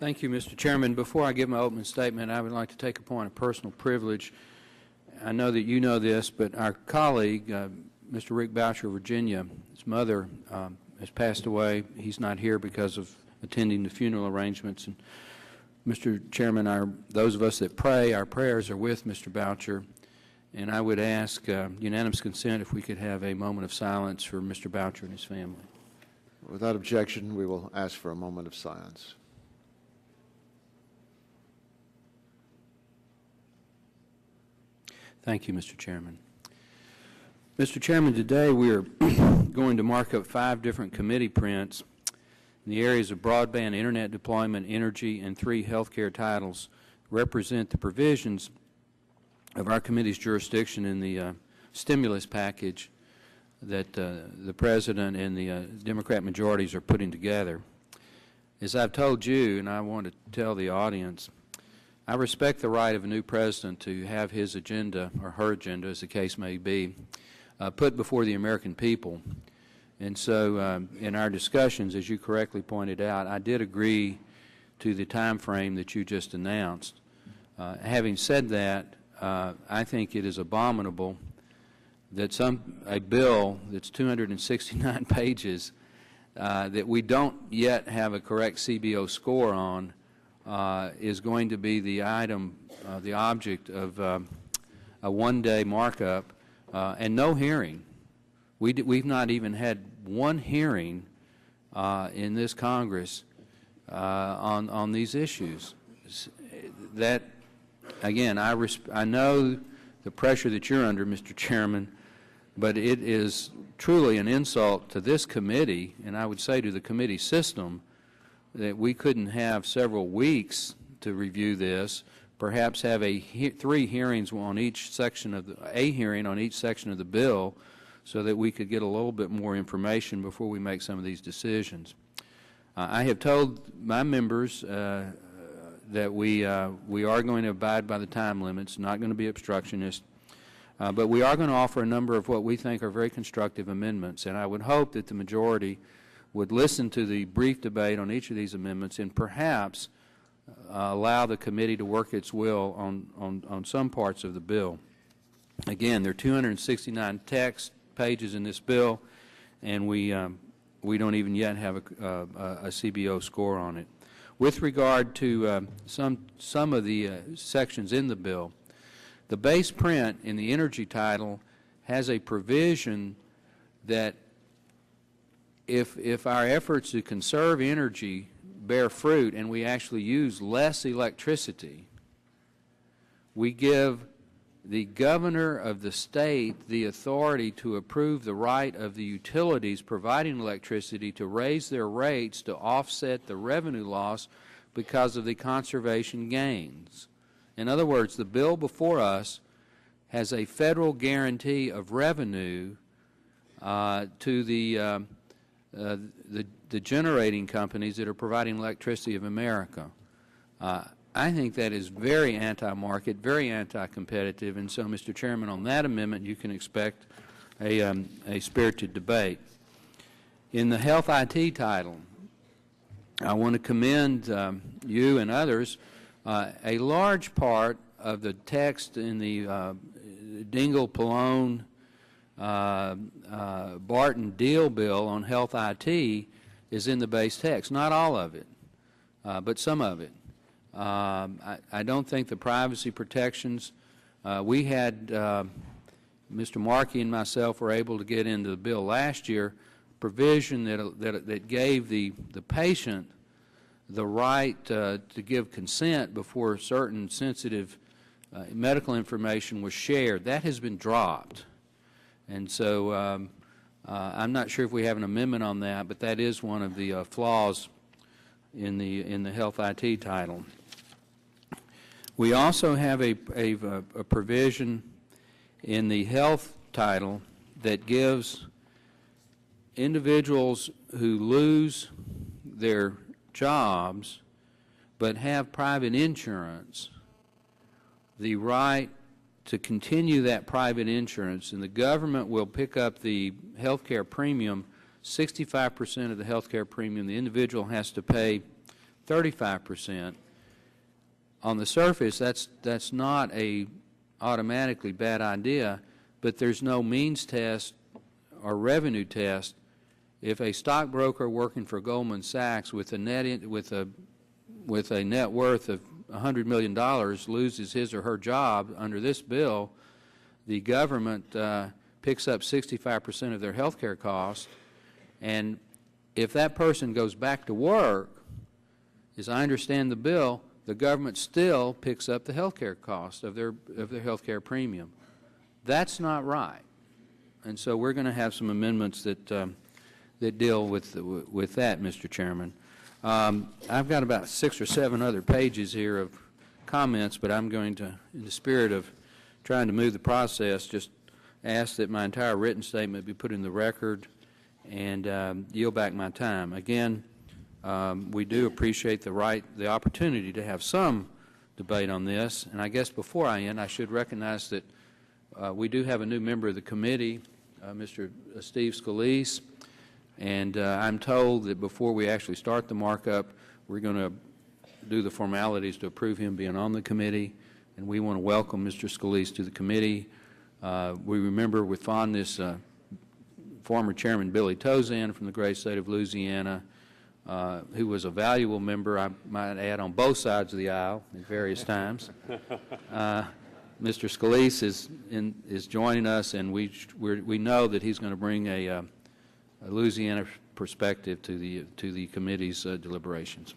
Thank you, Mr. Chairman. Before I give my opening statement, I would like to take a point of personal privilege. I know that you know this, but our colleague, Mr. Rick Boucher of Virginia, his mother has passed away. He's not here because of attending the funeral arrangements. And Mr. Chairman, those of us that pray, our prayers are with Mr. Boucher. And I would ask unanimous consent if we could have a moment of silence for Mr. Boucher and his family. Without objection, we will ask for a moment of silence. Thank you, Mr. Chairman. Mr. Chairman, today we are going to mark up 5 different committee prints in the areas of broadband, internet deployment, energy, and 3 healthcare titles represent the provisions of our committee's jurisdiction in the stimulus package that the President and the Democrat majorities are putting together. As I've told you, and I want to tell the audience, I respect the right of a new president to have his agenda, or her agenda, as the case may be, put before the American people. And so in our discussions, as you correctly pointed out, I did agree to the time frame that you just announced. Having said that, I think it is abominable that a bill that's 269 pages that we don't yet have a correct CBO score on is going to be the item, the object of a one-day markup and no hearing. We've not even had one hearing in this Congress on these issues. That, again, I know the pressure that you're under, Mr. Chairman, but it is truly an insult to this committee, and I would say to the committee system, that we couldn't have several weeks to review this, perhaps have 3 hearings on each section of a hearing on each section of the bill, so that we could get a little bit more information before we make some of these decisions. I have told my members that we are going to abide by the time limits, not going to be obstructionist, but we are going to offer a number of what we think are very constructive amendments, and I would hope that the majority would listen to the brief debate on each of these amendments and perhaps allow the committee to work its will on some parts of the bill. Again, there are 269 text pages in this bill, and we don't even yet have a CBO score on it. With regard to some of the sections in the bill, the base print in the energy title has a provision that if our efforts to conserve energy bear fruit and we actually use less electricity, we give the governor of the state the authority to approve the right of the utilities providing electricity to raise their rates to offset the revenue loss because of the conservation gains. In other words, the bill before us has a federal guarantee of revenue to the generating companies that are providing electricity of America. I think that is very anti-market, very anti-competitive, and so, Mr. Chairman, on that amendment you can expect a spirited debate. In the health IT title, I want to commend you and others. A large part of the text in the Dingell-Pallone Barton deal bill on health IT is in the base text. Not all of it, but some of it. I don't think the privacy protections we had, Mr. Markey and myself were able to get into the bill last year, provision that gave the patient the right to give consent before certain sensitive medical information was shared. That has been dropped. And so I'm not sure if we have an amendment on that, but that is one of the flaws in the health IT title. We also have a provision in the health title that gives individuals who lose their jobs but have private insurance the right to continue that private insurance, and the government will pick up the health care premium. 65% of the health care premium the individual has to pay 35%. On the surface, that's not a automatically bad idea, but there's no means test or revenue test. If a stockbroker working for Goldman Sachs with a net worth of $100 million loses his or her job under this bill, the government picks up 65% of their health care costs, and if that person goes back to work, as I understand the bill, the government still picks up the health care cost of their health care premium. That's not right. And so we're going to have some amendments that deal with that, Mr. Chairman. I've got about 6 or 7 other pages here of comments, but I'm going to, in the spirit of trying to move the process, just ask that my entire written statement be put in the record and yield back my time. Again, we do appreciate the opportunity to have some debate on this, and I guess before I end, I should recognize that we do have a new member of the committee, Mr. Steve Scalise, and I'm told that before we actually start the markup, we're going to do the formalities to approve him being on the committee, and we want to welcome Mr. Scalise to the committee. We remember with fondness former Chairman Billy Tozan from the great state of Louisiana, who was a valuable member, I might add, on both sides of the aisle at various times. Mr. Scalise is joining us, and we know that he's going to bring a Louisiana perspective to the committee's deliberations.